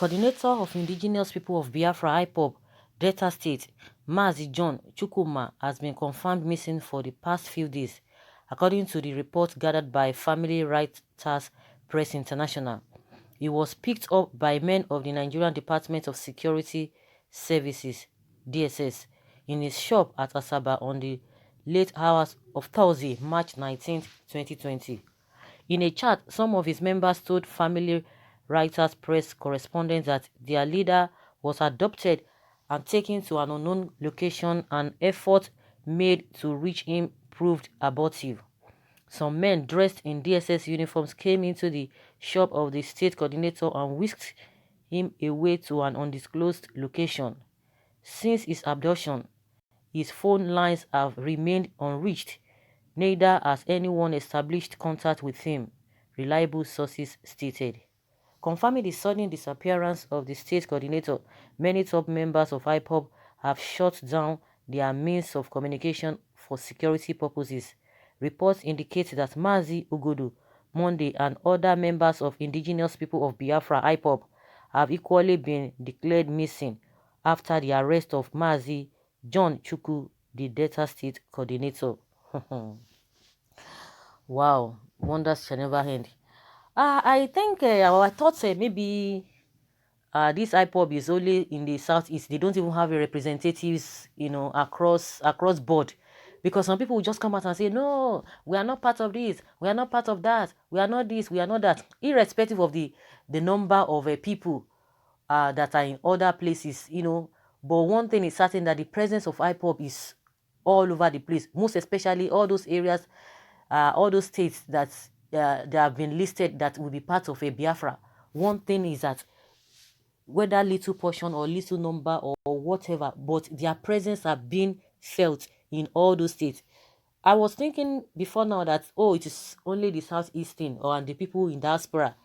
Coordinator of Indigenous People of Biafra IPOB, Delta State, Mazi John Chukwuma, has been confirmed missing for the past few days, according to the report gathered by Family Rights Press International. He was picked up by men of the Nigerian Department of Security Services, DSS, in his shop at Asaba on the late hours of Thursday, March 19, 2020. In a chat, some of his members told Family Writers Press correspondents that their leader was abducted and taken to an unknown location, and effort made to reach him proved abortive. Some men dressed in DSS uniforms came into the shop of the state coordinator and whisked him away to an undisclosed location. Since his abduction, his phone lines have remained unreached. Neither has anyone established contact with him, reliable sources stated. Confirming the sudden disappearance of the state coordinator, many top members of IPOB have shut down their means of communication for security purposes. Reports indicate that Mazi Ugodu, Monday, and other members of Indigenous People of Biafra IPOB have equally been declared missing after the arrest of Mazi John Chukwu, the Delta State coordinator. Wow, wonders shall never end. I think I thought maybe this IPOB is only in the southeast. They don't even have a representatives, across board, because some people will just come out and say, no, we are not part of this, we are not part of that, we are not this, we are not that, irrespective of the number of people that are in other places, But one thing is certain, that the presence of IPOB is all over the place, most especially all those areas, all those states that they have been listed that will be part of a Biafra. One thing is that whether little portion or little number or whatever, but their presence have been felt in all those states. I was thinking before now that, oh, it is only the southeastern or the people in diaspora.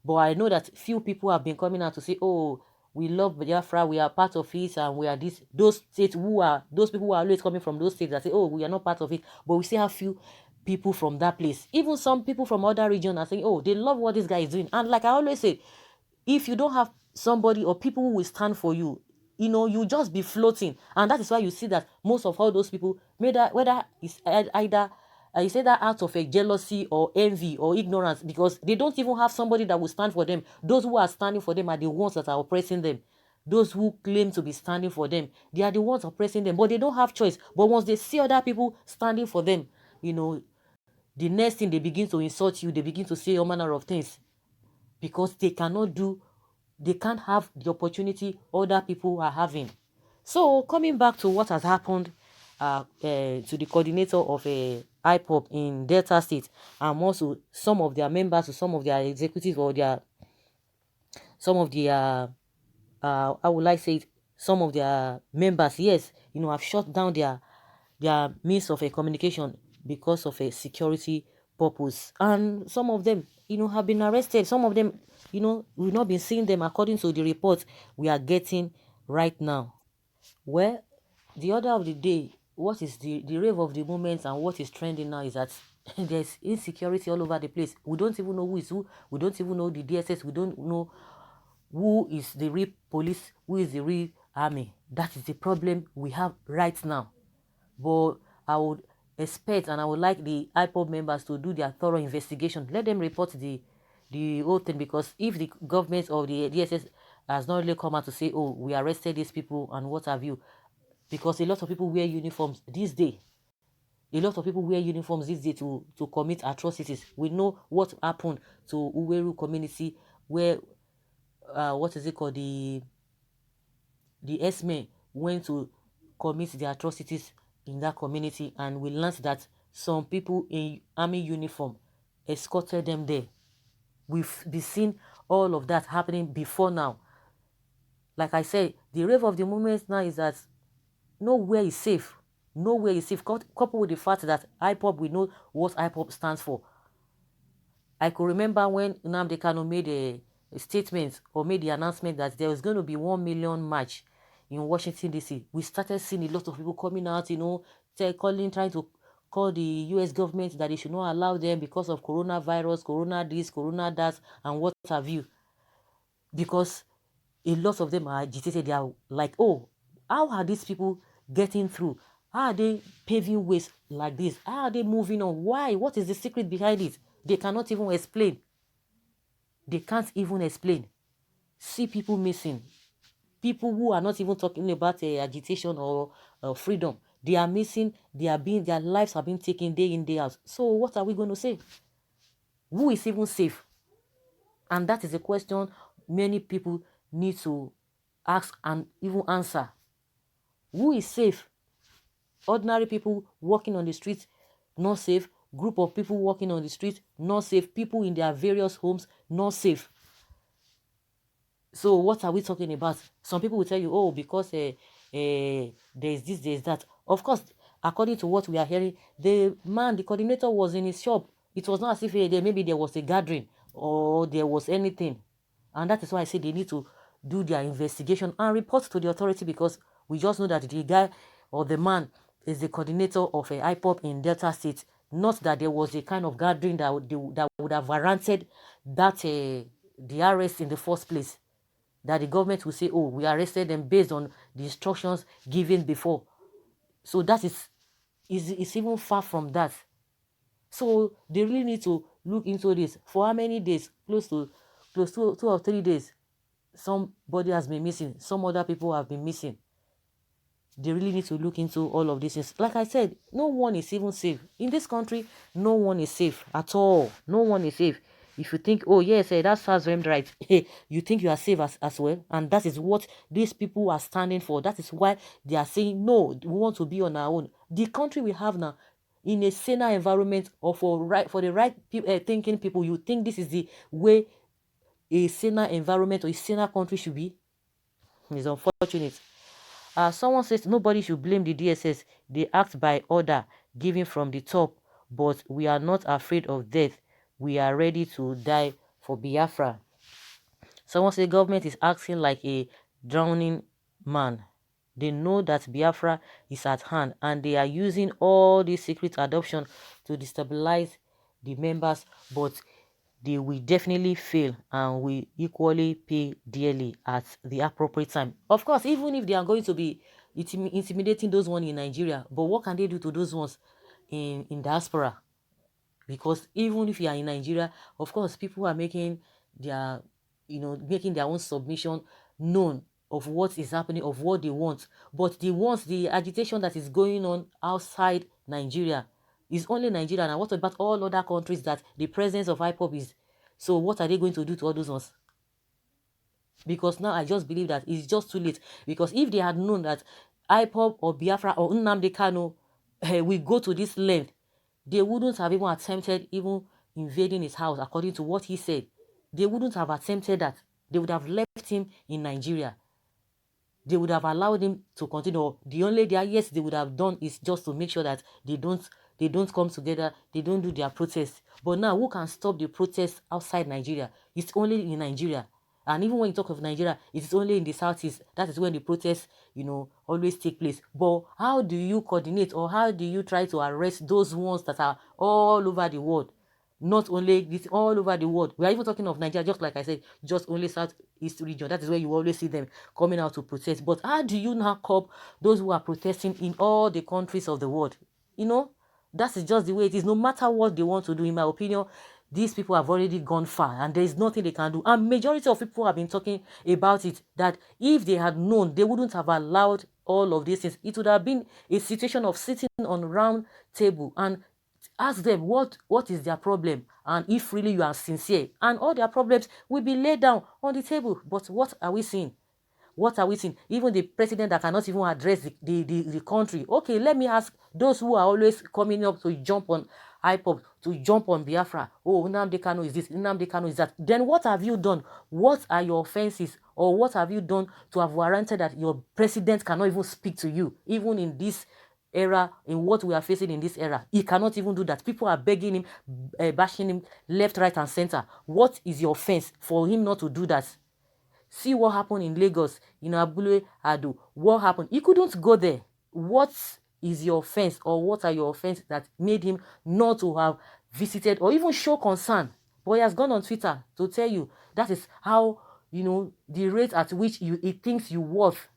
But I know that few people have been coming out to say, oh, we love Biafra, we are part of it, and we are this. Those states those people who are always coming from those states that say, oh, we are not part of it, but we still have few people from that place. Even some people from other regions are saying, oh, they love what this guy is doing. And like I always say, if you don't have somebody or people who will stand for you, you just be floating. And that is why you see that most of all those people, whether it's either you say that out of a jealousy or envy or ignorance, because they don't even have somebody that will stand for them. Those who are standing for them are the ones that are oppressing them. Those who claim to be standing for them, they are the ones oppressing them, but they don't have choice. But once they see other people standing for them, the next thing, they begin to insult you, they begin to say all manner of things, because they can't have the opportunity other people are having. So coming back to what has happened to the coordinator of a IPOB in Delta State, and also some of their members, some of their executives, or some of their I would like to say some of their members, yes, have shut down their means of a communication because of a security purpose, and some of them have been arrested. Some of them, we've not been seeing them according to the reports we are getting right now. Well, the order of the day, what is the rave of the moment and what is trending now is that there's insecurity all over the place. We don't even know who is who. We don't even know the DSS. We don't know who is the real police, who is the real army. That is the problem we have right now. But I would expect, and I would like the IPOB members to do their thorough investigation. Let them report the whole thing, because if the government or the DSS has not really come out to say, oh, we arrested these people and what have you, because a lot of people wear uniforms these days. A lot of people wear uniforms these days to commit atrocities. We know what happened to Uweru community, where what is it called, the S-men went to commit the atrocities in that community, and we learned that some people in army uniform escorted them there. We've been seeing all of that happening before now. Like I said, the rave of the moment now is that nowhere is safe. Nowhere is safe. Coupled with the fact that IPOB, we know what IPOB stands for. I could remember when Nnamdi Kanu made a statement or made the announcement that there was going to be 1 million march in Washington, D.C. We started seeing a lot of people coming out, trying to call the U.S. government that they should not allow them because of coronavirus, corona this, corona that, and what have you. Because a lot of them are agitated. They are like, oh, how are these people getting through? How are they paving ways like this? How are they moving on? Why? What is the secret behind it? They cannot even explain. They can't even explain. See people missing. People who are not even talking about agitation or freedom. They are missing. Their lives are being taken day in, day out. So what are we going to say? Who is even safe? And that is a question many people need to ask and even answer. Who is safe? Ordinary people walking on the streets, not safe. Group of people walking on the street, not safe. People in their various homes, not safe. So what are we talking about? Some people will tell you, oh, because there's this, there's that. Of course, according to what we are hearing, the coordinator was in his shop. It was not as if maybe there was a gathering or there was anything. And that is why I say they need to do their investigation and report to the authority, because we just know that the guy or the man is the coordinator of a IPOB in Delta State. Not that there was a kind of gathering that would have warranted that the arrest in the first place. That the government will say, oh, we arrested them based on the instructions given before. So that is even far from that. So they really need to look into this. For how many days? Close to 2 or 3 days. Somebody has been missing. Some other people have been missing. They really need to look into all of these things. Like I said, no one is even safe. In this country, no one is safe at all. No one is safe. If you think, oh yes, that sounds very right, you think you are safe as well. And that is what these people are standing for. That is why they are saying, no, we want to be on our own. The country we have now, in a saner environment, or for the right thinking people, you think this is the way a saner environment or a saner country should be? It's unfortunate. Someone says nobody should blame the DSS. They act by order given from the top, but we are not afraid of death. We are ready to die for Biafra. Someone says government is acting like a drowning man. They know that Biafra is at hand, and they are using all this secret adoption to destabilize the members, but they will definitely fail and will equally pay dearly at the appropriate time. Of course, even if they are going to be intimidating those ones in Nigeria, but what can they do to those ones in diaspora? Because even if you are in Nigeria, of course, people are making their, making their own submission known of what is happening, of what they want. But the agitation that is going on outside Nigeria is only Nigeria. And what about all other countries that the presence of IPOB is? So what are they going to do to all those ones? Because now I just believe that it's just too late. Because if they had known that IPOB or Biafra or Nnamdi Kanu will go to this length, they wouldn't have even attempted even invading his house, according to what he said. They wouldn't have attempted that. They would have left him in Nigeria. They would have allowed him to continue. The only yes they would have done is just to make sure that they don't come together, they don't do their protests. But now, who can stop the protests outside Nigeria? It's only in Nigeria. And even when you talk of Nigeria, it's only in the southeast. That is when the protests, always take place. But how do you coordinate, or how do you try to arrest those ones that are all over the world? Not only this, all over the world. We are even talking of Nigeria, just like I said, just only Southeast region. That is where you always see them coming out to protest. But how do you now curb those who are protesting in all the countries of the world? That is just the way it is. No matter what they want to do, in my opinion, these people have already gone far, and there is nothing they can do. And majority of people have been talking about it, that if they had known, they wouldn't have allowed all of these things. It would have been a situation of sitting on a round table and ask them what is their problem, and if really you are sincere, and all their problems will be laid down on the table. But what are we seeing? What are we seeing? Even the president that cannot even address the country. Okay, let me ask those who are always coming up to jump on IPOB, to jump on Biafra. Oh, Nnamdi Kanu is this, Nnamdi Kanu is that. Then what have you done? What are your offenses? Or what have you done to have warranted that your president cannot even speak to you, even in this era, in what we are facing in this era? He cannot even do that. People are begging him, bashing him left, right, and center. What is your offense for him not to do that? See what happened in Lagos, in Abule Ado. What happened? He couldn't go there. What is your offense, or what are your offenses that made him not to have visited or even show concern? But he has gone on Twitter to tell you that is how the rate at which it thinks you worth.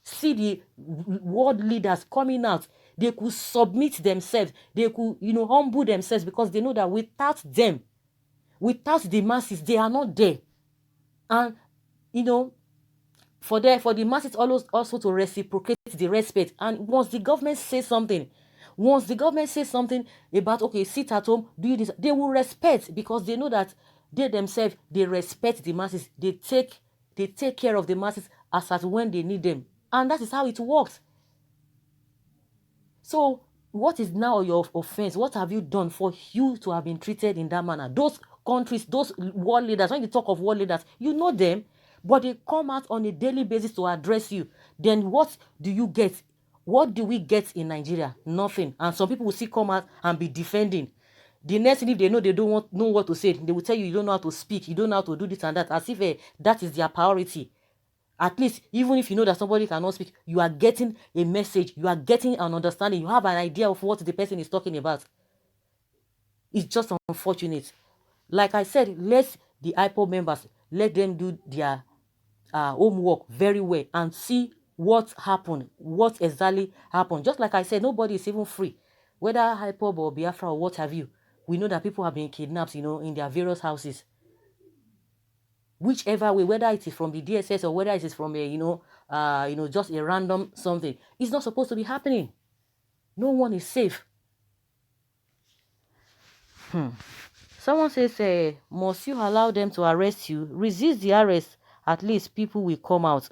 See the world leaders coming out. They could submit themselves. They could, humble themselves, because they know that without them, without the masses, they are not there. And, for the masses also to reciprocate the respect. And once the government says something about, okay, sit at home, do this, they will respect, because they know that they themselves, they respect the masses. They take care of the masses as at when they need them. And that is how it works. So what is now your offense? What have you done for you to have been treated in that manner? Those countries, those world leaders, when you talk of world leaders, you know them, but they come out on a daily basis to address you. Then what do you get? What do we get in Nigeria? Nothing. And some people will still come out and be defending. The next thing, if they know they don't know what to say, they will tell you don't know how to speak, you don't know how to do this and that, as if that is their priority. At least, even if you know that somebody cannot speak, you are getting a message, you are getting an understanding, you have an idea of what the person is talking about. It's just unfortunate. Like I said, let the IPOB members, let them do their homework very well and see what happened, what exactly happened. Just like I said, nobody is even free, whether IPOB or Biafra or what have you. We know that people have been kidnapped, in their various houses. Whichever way, whether it is from the DSS or whether it is from just a random something, it's not supposed to be happening. No one is safe. Someone says, must you allow them to arrest you? Resist the arrest. At least people will come out.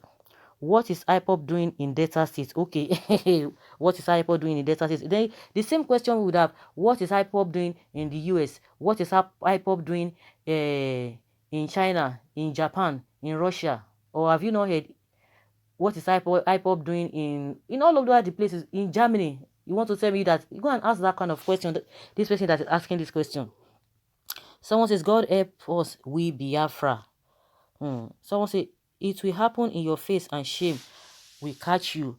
What is IPOB doing in Delta State? Okay, what is IPOB doing in Delta State? Then the same question we would have, what is IPOB doing in the US? What is IPOB doing in China, in Japan, in Russia? Or have you not heard, what is IPOB doing in all of the places, in Germany? You want to tell me that? You go and ask that kind of question, this person that is asking this question. Someone says, God help us, we Biafra. Someone say, it will happen in your face and shame will catch you.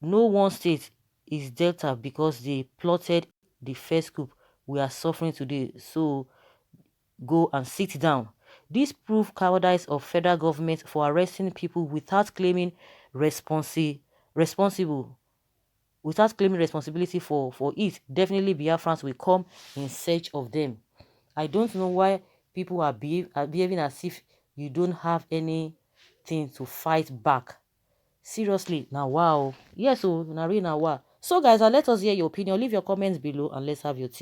No one state is Delta because they plotted the first coup we are suffering today. So go and sit down. This proves cowardice of federal government for arresting people without claiming responsibility for it. Definitely Biafrans will come in search of them. I don't know why people are behaving as if you don't have anything to fight back. Seriously, now wow. Yes, so Narina wow. So guys, let us hear your opinion. Leave your comments below and let's have your take.